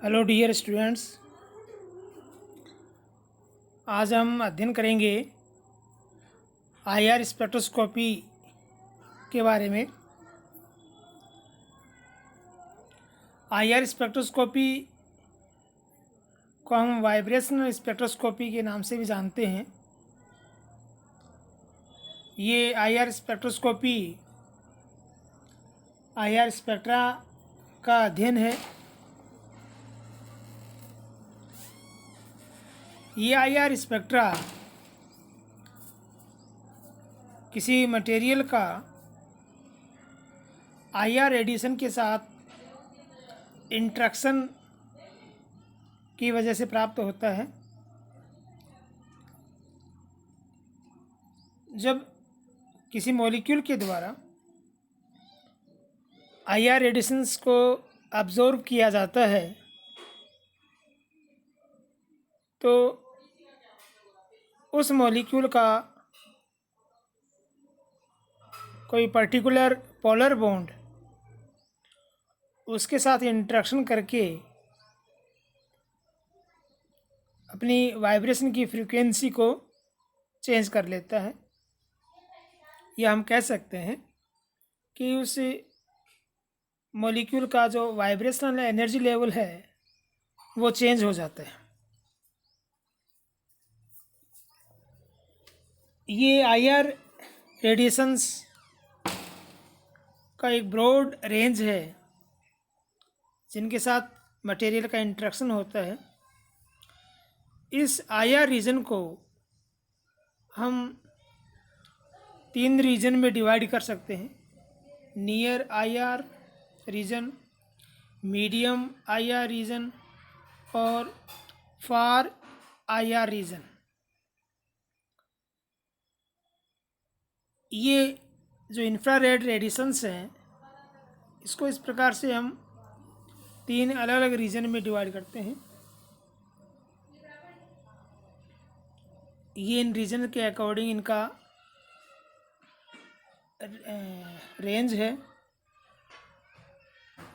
Hello dear students, आज हम अध्ययन करेंगे आईआर स्पेक्ट्रोस्कोपी के बारे में। आईआर स्पेक्ट्रोस्कोपी को हम वाइब्रेशनल स्पेक्ट्रोस्कोपी के नाम से भी जानते हैं। ये आईआर स्पेक्ट्रोस्कोपी आईआर स्पेक्ट्रा का अध्ययन है। ये आईआर स्पेक्ट्रा किसी मटेरियल का आईआर रेडिएशन के साथ इंटरेक्शन की वजह से प्राप्त होता है। जब किसी मॉलिक्यूल के द्वारा आईआर रेडिएशंस को अब्जॉर्ब किया जाता है तो उस मॉलिक्यूल का कोई पर्टिकुलर पोलर बॉन्ड उसके साथ इंटरेक्शन करके अपनी वाइब्रेशन की फ्रीक्वेंसी को चेंज कर लेता है, या हम कह सकते हैं कि उस मॉलिक्यूल का जो वाइब्रेशनल एनर्जी लेवल है वो चेंज हो जाता है। ये आईआर रेडिएशंस का एक ब्रॉड रेंज है जिनके साथ मटेरियल का इंटरेक्शन होता है। इस आईआर रीजन को हम 3 रीजन में डिवाइड कर सकते हैं: near IR region, medium IR region और फार आईआर रीजन। ये जो इंफ्रारेड रेडिएशंस हैं इसको इस प्रकार से हम 3 अलग अलग रीजन में डिवाइड करते हैं। ये इन रीजन के अकॉर्डिंग इनका रेंज है।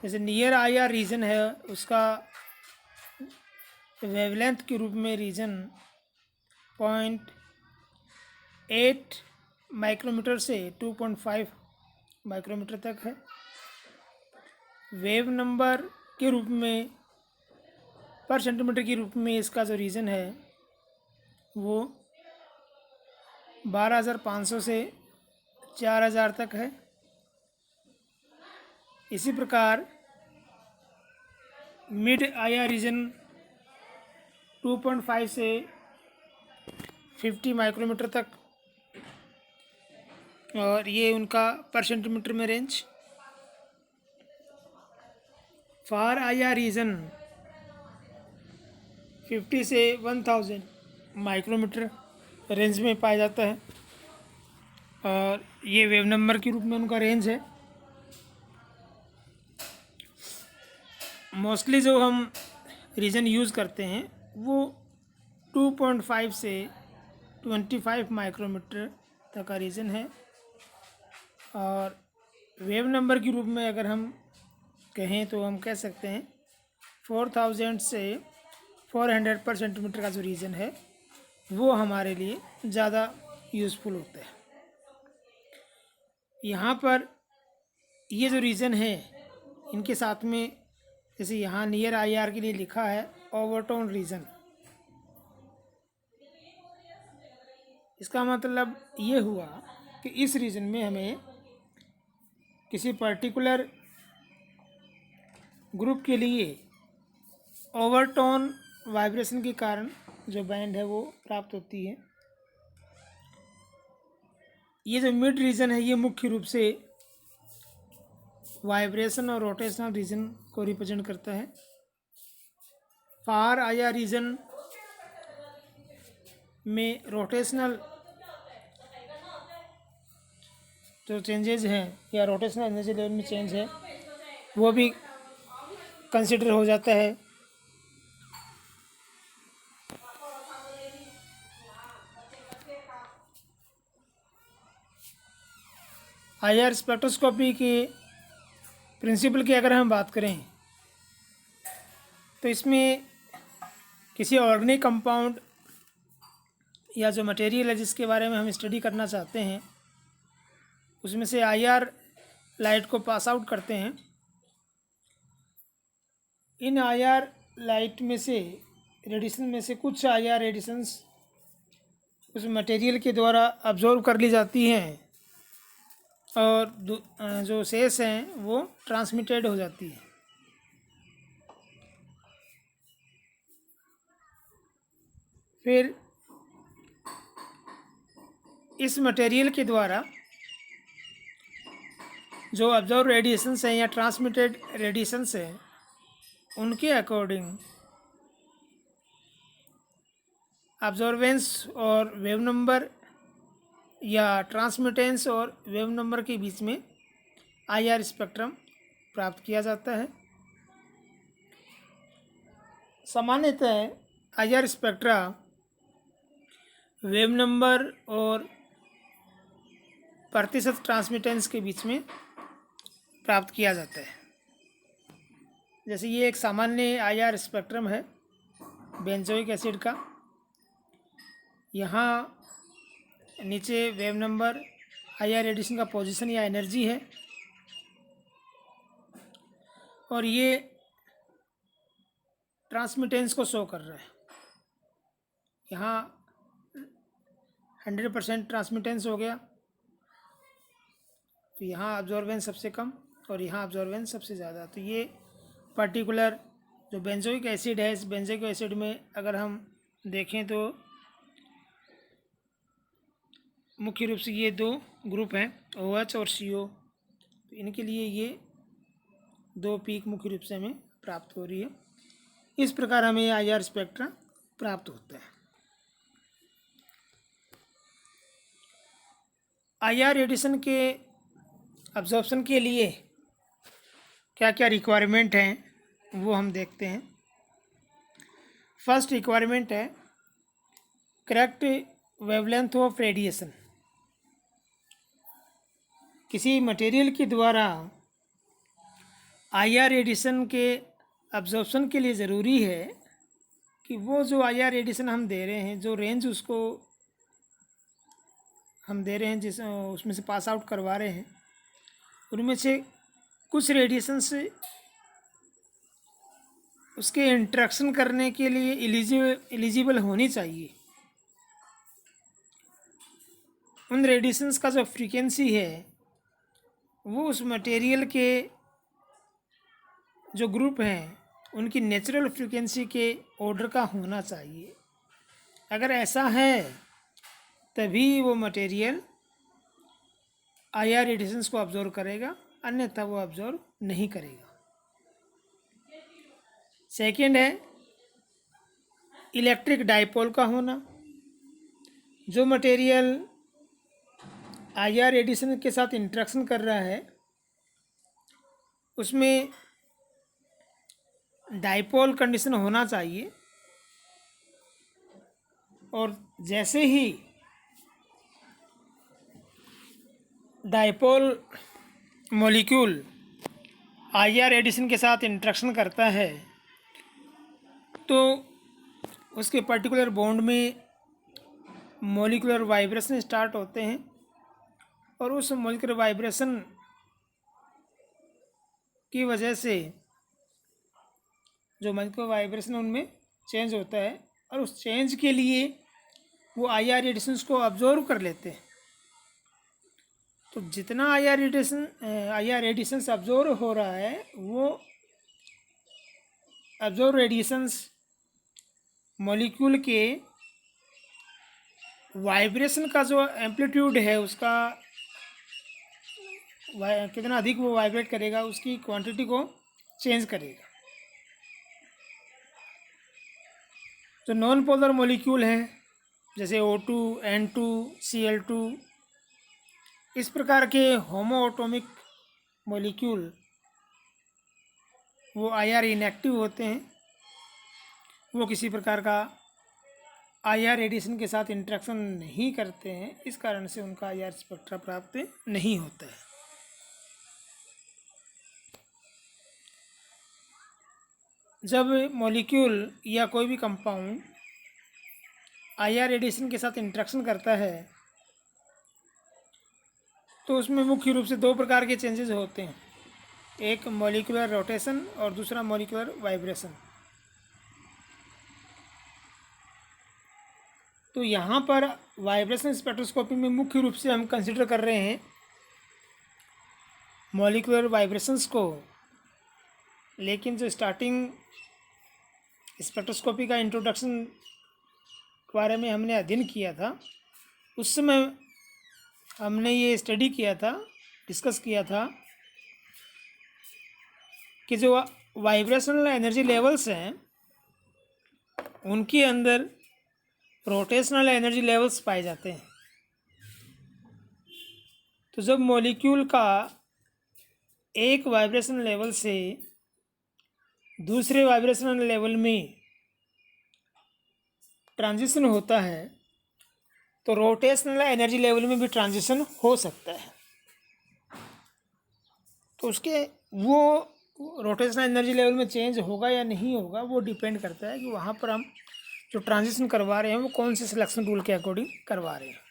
जैसे नियर आईआर रीजन है, उसका वेवलेंथ के रूप में रीजन 0.8 माइक्रोमीटर से 2.5 माइक्रोमीटर तक है। वेव नंबर के रूप में पर सेंटीमीटर के रूप में इसका जो रीजन है वो 12,500 से 4,000 तक है। इसी प्रकार मिड आईआर रीजन 2.5 से 50 माइक्रोमीटर तक, और ये उनका पर सेंटीमीटर में रेंज। फार आईआर रीजन 50 से 1000 माइक्रोमीटर रेंज में पाया जाता है, और ये वेव नंबर के रूप में उनका रेंज है। मोस्टली जो हम रीजन यूज़ करते हैं वो 2.5 से 25 माइक्रोमीटर तक का रीजन है, और वेव नंबर के रूप में अगर हम कहें तो हम कह सकते हैं 4000 से 400 पर सेंटीमीटर का जो रीजन है वो हमारे लिए ज़्यादा यूज़फुल होता है। यहाँ पर ये जो रीजन है इनके साथ में, जैसे यहाँ नियर आईआर के लिए लिखा है ओवरटोन रीजन, इसका मतलब ये हुआ कि इस रीजन में हमें किसी पर्टिकुलर ग्रुप के लिए ओवरटोन वाइब्रेशन के कारण जो बैंड है वो प्राप्त होती है। ये जो मिड रीजन है ये मुख्य रूप से वाइब्रेशन और रोटेशनल रीजन को रिप्रेजेंट करता है। फार आईआर रीजन में रोटेशनल जो चेंजेस हैं या रोटेशनल एनर्जी लेवल में चेंज है वो भी कंसिडर हो जाता है। आईआर स्पेक्ट्रोस्कोपी के प्रिंसिपल की अगर हम बात करें तो इसमें किसी ऑर्गेनिक कंपाउंड या जो मटेरियल है जिसके बारे में हम स्टडी करना चाहते हैं उसमें से आईआर लाइट को पास आउट करते हैं। इन आईआर लाइट में से रेडिएशन में से कुछ आईआर रेडिएशंस उस मटेरियल के द्वारा अब्जॉर्व कर ली जाती हैं और जो शेष हैं वो ट्रांसमिटेड हो जाती है। फिर इस मटेरियल के द्वारा जो ऑब्जर्व रेडिएशंस हैं या ट्रांसमिटेड रेडिएशंस हैं उनके अकॉर्डिंग ऑब्जर्वेंस और वेव नंबर या ट्रांसमिटेंस और वेव नंबर के बीच में आईआर स्पेक्ट्रम प्राप्त किया जाता है। सामान्यतः आईआर स्पेक्ट्रा वेव नंबर और प्रतिशत ट्रांसमिटेंस के बीच में प्राप्त किया जाता है। जैसे ये एक सामान्य आईआर स्पेक्ट्रम है बेंजोइक एसिड का। यहाँ नीचे वेव नंबर, आईआर रेडिएशन का पोजीशन या एनर्जी है और ये ट्रांसमिटेंस को शो कर रहा है। यहाँ 100% ट्रांसमिटेंस हो गया तो यहाँ अब्जॉर्बेंस सबसे कम और यहाँ अब्जॉर्बेंस सबसे ज़्यादा। तो ये पर्टिकुलर जो बेंजोइक एसिड है, इस बेंजोइक एसिड में अगर हम देखें तो मुख्य रूप से ये दो ग्रुप हैं OH और CO। तो इनके लिए ये दो पीक मुख्य रूप से हमें प्राप्त हो रही है। इस प्रकार हमें आईआर स्पेक्ट्रा प्राप्त होता है। आईआर रेडिएशन के अब्जॉर्प्शन के लिए क्या क्या रिक्वायरमेंट हैं वो हम देखते हैं। फर्स्ट रिक्वायरमेंट है करेक्ट वेवलेंथ ऑफ रेडिएशन। किसी मटेरियल के द्वारा आईआर रेडिएशन के अब्जॉर्प्शन के लिए ज़रूरी है कि वो जो आईआर रेडिएशन हम दे रहे हैं, जो रेंज उसको हम दे रहे हैं, जिस उसमें से पास आउट करवा रहे हैं, उनमें से कुछ रेडिएशन से उसके इंटरेक्शन करने के लिए एलिजिबल होनी चाहिए। उन रेडिएशंस का जो फ्रीक्वेंसी है वो उस मटेरियल के जो ग्रुप हैं उनकी नेचुरल फ्रीक्वेंसी के ऑर्डर का होना चाहिए। अगर ऐसा है तभी वो मटेरियल आईआर रेडिएशंस को ऑब्जर्व करेगा, अन्यथा वो ऑब्जर्व नहीं करेगा। सेकंड है इलेक्ट्रिक डाइपोल का होना। जो मटेरियल आईआर रेडिएशन के साथ इंटरेक्शन कर रहा है उसमें डाइपोल कंडीशन होना चाहिए और जैसे ही डाइपोल मॉलिक्यूल आईआर रेडिएशन के साथ इंटरेक्शन करता है तो उसके पर्टिकुलर बॉन्ड में मॉलिक्यूलर वाइब्रेशन स्टार्ट होते हैं और उस मॉलिक्यूलर वाइब्रेशन की वजह से जो मॉलिक्यूलर वाइब्रेशन उनमें चेंज होता है और उस चेंज के लिए वो आईआर रेडिएशंस को ऑब्जर्व कर लेते हैं। तो जितना आईआर रेडिएशंस ऑब्जर्व हो रहा है वो ऑब्जर्व रेडिएशंस मॉलिक्यूल के वाइब्रेशन का जो एम्पलीट्यूड है उसका कितना अधिक वो वाइब्रेट करेगा, उसकी क्वांटिटी को चेंज करेगा। जो नॉन पोलर मॉलिक्यूल हैं जैसे O2, N2, Cl2, इस प्रकार के होमो एटॉमिक मॉलिक्यूल वो आईआर इनएक्टिव होते हैं। वो किसी प्रकार का आईआर रेडिएशन के साथ इंटरेक्शन नहीं करते हैं, इस कारण से उनका आईआर स्पेक्ट्रा प्राप्त नहीं होता है। जब मॉलिक्यूल या कोई भी कंपाउंड आईआर रेडिएशन के साथ इंटरेक्शन करता है तो उसमें मुख्य रूप से दो प्रकार के चेंजेस होते हैं, एक मॉलिक्यूलर रोटेशन और दूसरा मॉलिक्यूलर वाइब्रेशन। तो यहाँ पर वाइब्रेशन स्पेक्ट्रोस्कोपी में मुख्य रूप से हम कंसिडर कर रहे हैं मॉलिक्यूलर वाइब्रेशंस को, लेकिन जो स्टार्टिंग स्पेक्ट्रोस्कोपी का इंट्रोडक्शन के बारे में हमने अध्ययन किया था उस समय हमने ये स्टडी किया था, डिस्कस किया था कि जो वाइब्रेशनल एनर्जी लेवल्स हैं उनके अंदर रोटेशनल एनर्जी लेवल्स पाए जाते हैं। तो जब मॉलिक्यूल का एक वाइब्रेशन लेवल से दूसरे वाइब्रेशनल लेवल में ट्रांजिशन होता है तो रोटेशनल एनर्जी लेवल में भी ट्रांजिशन हो सकता है। तो उसके वो रोटेशनल एनर्जी लेवल में चेंज होगा या नहीं होगा वो डिपेंड करता है कि वहाँ पर हम जो ट्रांजिशन करवा रहे हैं वो कौन से सिलेक्शन रूल के अकॉर्डिंग करवा रहे हैं।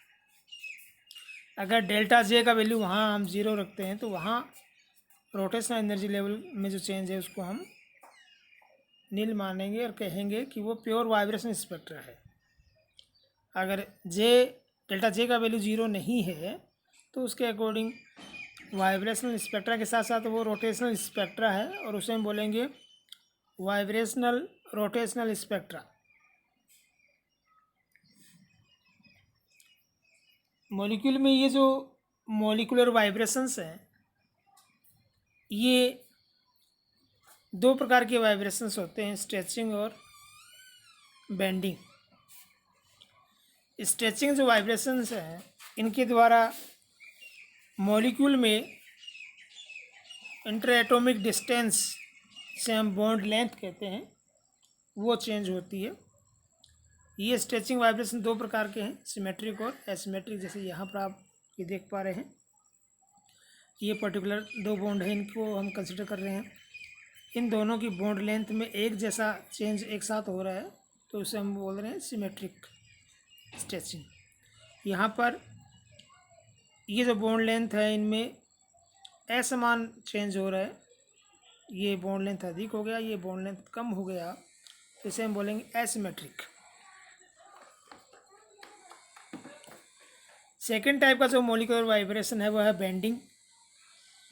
अगर डेल्टा जे का वैल्यू वहाँ हम 0 रखते हैं तो वहाँ रोटेशनल एनर्जी लेवल में जो चेंज है उसको हम नील मानेंगे और कहेंगे कि वो प्योर वाइब्रेशन स्पेक्ट्रा है। अगर डेल्टा जे का वैल्यू 0 नहीं है तो उसके अकॉर्डिंग वाइब्रेशनल स्पेक्ट्रा के साथ साथ वो रोटेशनल स्पेक्ट्रा है और उसे हम बोलेंगे वाइब्रेशनल रोटेशनल स्पेक्ट्रा। मॉलिक्यूल में ये जो मॉलिक्यूलर वाइब्रेशंस हैं ये दो प्रकार के वाइब्रेशंस होते हैं, स्ट्रेचिंग और बेंडिंग। स्ट्रेचिंग जो वाइब्रेशंस हैं इनके द्वारा मॉलिक्यूल में इंटर एटॉमिक डिस्टेंस से हम बॉन्ड लेंथ कहते हैं वो चेंज होती है। ये स्ट्रेचिंग वाइब्रेशन दो प्रकार के हैं, सिमेट्रिक और एसिमेट्रिक। जैसे यहाँ पर आप ये देख पा रहे हैं ये पर्टिकुलर दो बॉन्ड हैं, इनको हम कंसिडर कर रहे हैं। इन दोनों की बॉन्ड लेंथ में एक जैसा चेंज एक साथ हो रहा है तो उसे हम बोल रहे हैं सिमेट्रिक स्ट्रेचिंग। यहाँ पर ये जो बॉन्ड लेंथ है इनमें असमान चेंज हो रहा है, ये बॉन्ड लेंथ अधिक हो गया, ये बॉन्ड लेंथ कम हो गया, तो इसे हम बोलेंगे एसिमेट्रिक। सेकेंड टाइप का जो मॉलिक्यूलर वाइब्रेशन है वह है बेंडिंग।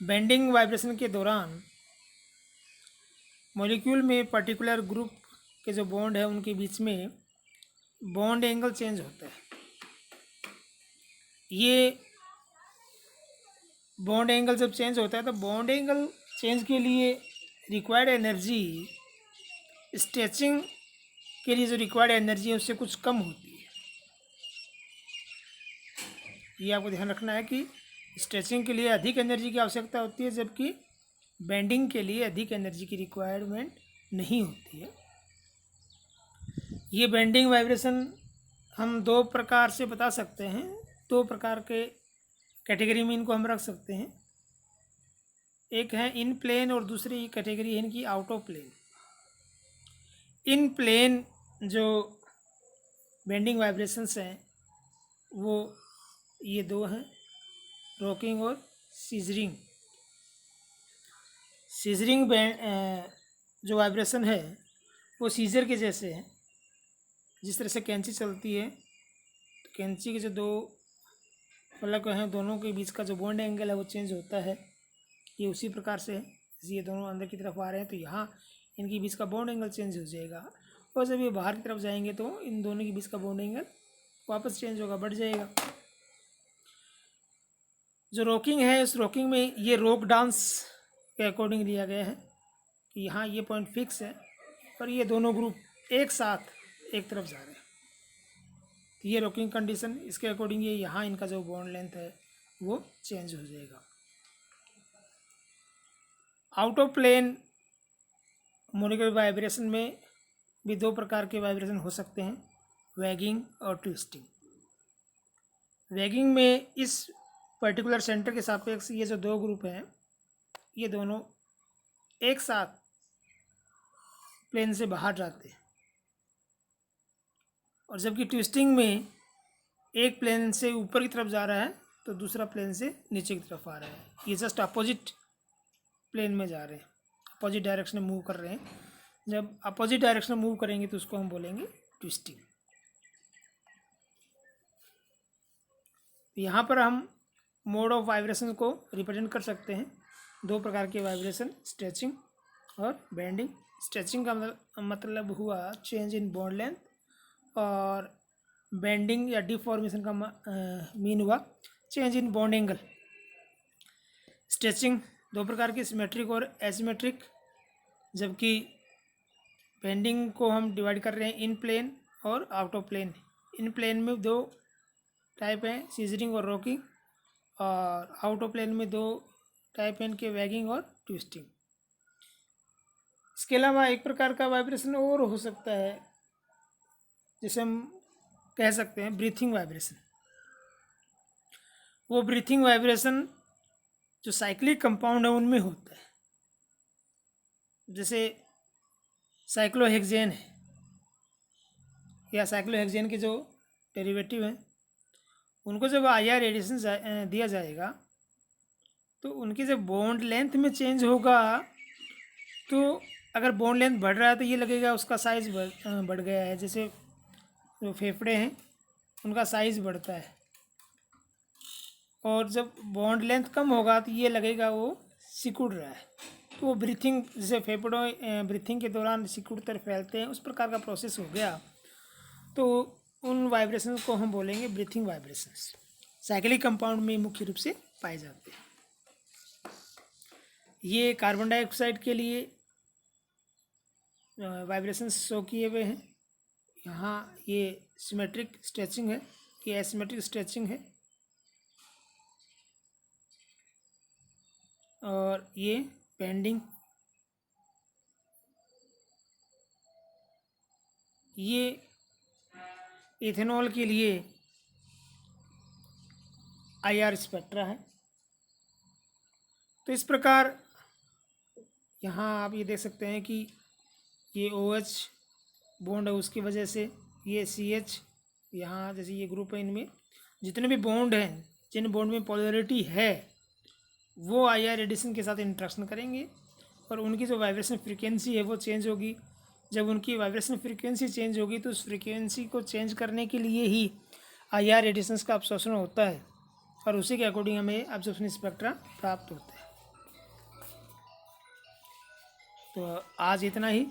बेंडिंग वाइब्रेशन के दौरान मॉलिक्यूल में पर्टिकुलर ग्रुप के जो बॉन्ड है उनके बीच में बॉन्ड एंगल चेंज होता है। ये बॉन्ड एंगल जब चेंज होता है तो बॉन्ड एंगल चेंज के लिए रिक्वायर्ड एनर्जी स्ट्रेचिंग के लिए जो रिक्वायर्ड एनर्जी है उससे कुछ कम होती है। ये आपको ध्यान रखना है कि स्ट्रेचिंग के लिए अधिक एनर्जी की आवश्यकता होती है जबकि बेंडिंग के लिए अधिक एनर्जी की रिक्वायरमेंट नहीं होती है। ये बेंडिंग वाइब्रेशन हम दो प्रकार से बता सकते हैं, दो प्रकार के कैटेगरी में इनको हम रख सकते हैं। एक है इन प्लेन और दूसरी कैटेगरी है इनकी out of plane. In plane जो बेंडिंग वाइब्रेशंस हैं वो ये दो हैं, रॉकिंग और सीजरिंग। सीजरिंग जो वाइब्रेशन है वो सीजर के जैसे है। जिस तरह से कैंची चलती है तो कैंची के जो दो फलक हैं दोनों के बीच का जो बॉन्ड एंगल है वो चेंज होता है, ये उसी प्रकार से है। ये दोनों अंदर की तरफ आ रहे हैं तो यहाँ इनके बीच का बॉन्ड एंगल चेंज हो जाएगा और जब ये बाहर की तरफ जाएंगे तो इन दोनों के बीच का बॉन्ड एंगल वापस चेंज होगा, बढ़ जाएगा। जो रॉकिंग है उस रॉकिंग में ये रॉक डांस के अकॉर्डिंग लिया गया है कि यहाँ ये पॉइंट फिक्स है और ये दोनों ग्रुप एक साथ एक तरफ जा रहे हैं। तो ये रॉकिंग कंडीशन, इसके अकॉर्डिंग ये यहाँ इनका जो बॉन्ड लेंथ है वो चेंज हो जाएगा। Out of plane molecular vibration में भी दो प्रकार के वाइब्रेशन हो सकते हैं, वैगिंग और ट्विस्टिंग। वैगिंग में इस पर्टिकुलर सेंटर के सापेक्ष ये जो दो ग्रुप हैं ये दोनों एक साथ प्लेन से बाहर जाते हैं, और जबकि ट्विस्टिंग में एक प्लेन से ऊपर की तरफ जा रहा है तो दूसरा प्लेन से नीचे की तरफ आ रहा है। ये जस्ट अपोजिट प्लेन में जा रहे हैं, अपोजिट डायरेक्शन में मूव कर रहे हैं। जब अपोजिट डायरेक्शन में मूव करेंगे तो उसको हम बोलेंगे ट्विस्टिंग। यहाँ पर हम मोड ऑफ वाइब्रेशन को रिप्रेजेंट कर सकते हैं। दो प्रकार के वाइब्रेशन, स्ट्रेचिंग और बेंडिंग। स्ट्रेचिंग का मतलब हुआ चेंज इन बॉन्ड लेंथ, और बेंडिंग या डिफॉर्मेशन का मीन हुआ change in bond angle. Stretching दो प्रकार की, सिमेट्रिक और एसिमेट्रिक, जबकि बेंडिंग को हम डिवाइड कर रहे हैं इन प्लेन और out of plane. In plane में दो टाइप हैं, सीजरिंग और रॉकिंग, और आउट ऑफ प्लेन में दो टाइप हैं इनके, वैगिंग और ट्विस्टिंग। इसके अलावा एक प्रकार का वाइब्रेशन और हो सकता है जिसे हम कह सकते हैं ब्रीथिंग वाइब्रेशन। वो ब्रीथिंग वाइब्रेशन जो साइक्लिक कंपाउंड है उनमें होता है, जैसे साइक्लोहेक्सेन है या साइक्लोहेक्सेन के जो डेरिवेटिव हैं, उनको जब IR रेडिएशन दिया जाएगा तो उनकी जब बॉन्ड लेंथ में चेंज होगा, तो अगर बॉन्ड लेंथ बढ़ रहा है तो ये लगेगा उसका साइज बढ़ गया है। जैसे जो फेफड़े हैं उनका साइज बढ़ता है, और जब बॉन्ड लेंथ कम होगा तो ये लगेगा वो सिकुड़ रहा है। तो वो ब्रीथिंग, जैसे फेफड़ों ब्रीथिंग के दौरान सिकुड़कर फैलते हैं, उस प्रकार का प्रोसेस हो गया। तो उन वाइब्रेशन को हम बोलेंगे ब्रीथिंग वाइब्रेशंस। साइक्लिक कंपाउंड में मुख्य रूप से पाए जाते हैं। ये कार्बन डाइऑक्साइड के लिए वाइब्रेशंस शो किए हुए हैं। यहाँ ये सिमेट्रिक स्ट्रेचिंग है, ये एसिमेट्रिक स्ट्रेचिंग है, और ये बेंडिंग। ये इथेनॉल के लिए IR स्पेक्ट्रा है। तो इस प्रकार यहाँ आप ये देख सकते हैं कि ये OH बॉन्ड है, उसकी वजह से ये CH, यहाँ जैसे ये ग्रुप है, इनमें जितने भी बॉन्ड हैं, जिन बॉन्ड में पोलैरिटी है, वो IR रेडिएशन के साथ इंट्रैक्शन करेंगे और उनकी जो वाइब्रेशन फ्रीक्वेंसी है वो चेंज होगी। जब उनकी वाइब्रेशन फ्रीक्वेंसी चेंज होगी तो उस फ्रीक्वेंसी को चेंज करने के लिए ही IR रेडिएशंस का अब्सॉर्प्शन होता है, और उसी के अकॉर्डिंग हमें अब्सॉर्प्शन स्पेक्ट्रा प्राप्त होता है। तो आज इतना ही।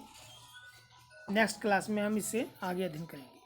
नेक्स्ट क्लास में हम इससे आगे अध्ययन करेंगे।